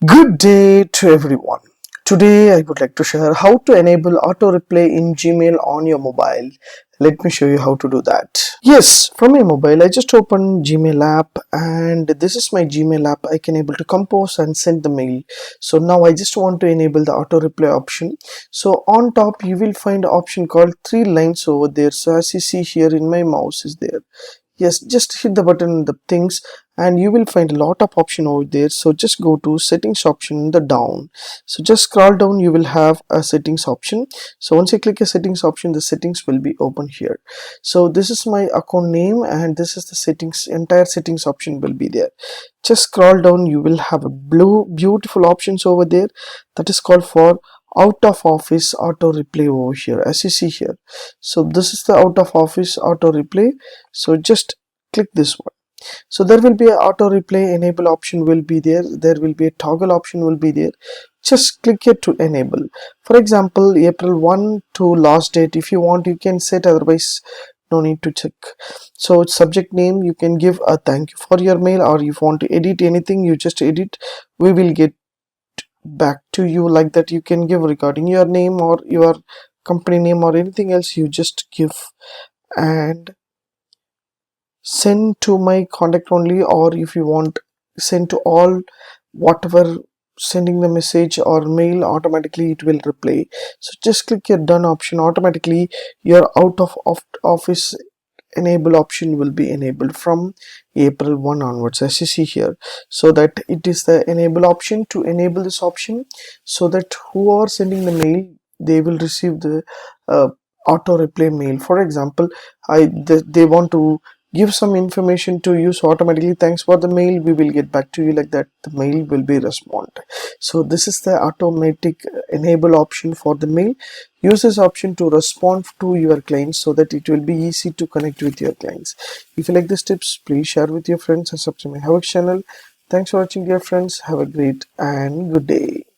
Good day to everyone. Today I would like to share how to enable auto replay in Gmail on your mobile. Let me show you how to do that. Yes, from my mobile I just opened Gmail app and this is my Gmail app. I can able to compose and send the mail. So now I just want to enable the auto replay option. So on top you will find an option called 3 lines over there. So as you see here in my mouse is there. Yes, just hit the button the things and you will find a lot of option over there. So just go to settings option in the down. So just scroll down, you will have a settings option. So once you click a settings option, the settings will be open here. So this is my account name and this is the settings, entire settings option will be there. Just scroll down, you will have a blue beautiful options over there that is called for out of office auto replay over here as you see here. So this is the out of office auto replay. So just click this one. So there will be a auto replay enable option will be there. There will be a toggle option will be there. Just click it to enable. For example, April 1 to last date. If you want, you can set, otherwise no need to check. So subject name, you can give a thank you for your mail, or if you want to edit anything, you just edit. We will get back to you like that. You can give regarding your name or your company name or anything else, you just give and send to my contact only, or if you want send to all, whatever sending the message or mail, automatically it will reply. So just click your done option. Automatically your out of office enable option will be enabled from April 1 onwards as you see here. So that it is the enable option. To enable this option, so that who are sending the mail, they will receive the auto replay mail. For example, they want to give some information to you, so automatically thanks for the mail, we will get back to you, like that the mail will be respond. So this is the automatic enable option for the mail. Use this option to respond to your clients so that it will be easy to connect with your clients. If you like these tips, please share with your friends and subscribe to my HowXT channel. Thanks for watching, dear friends. Have a great and good day.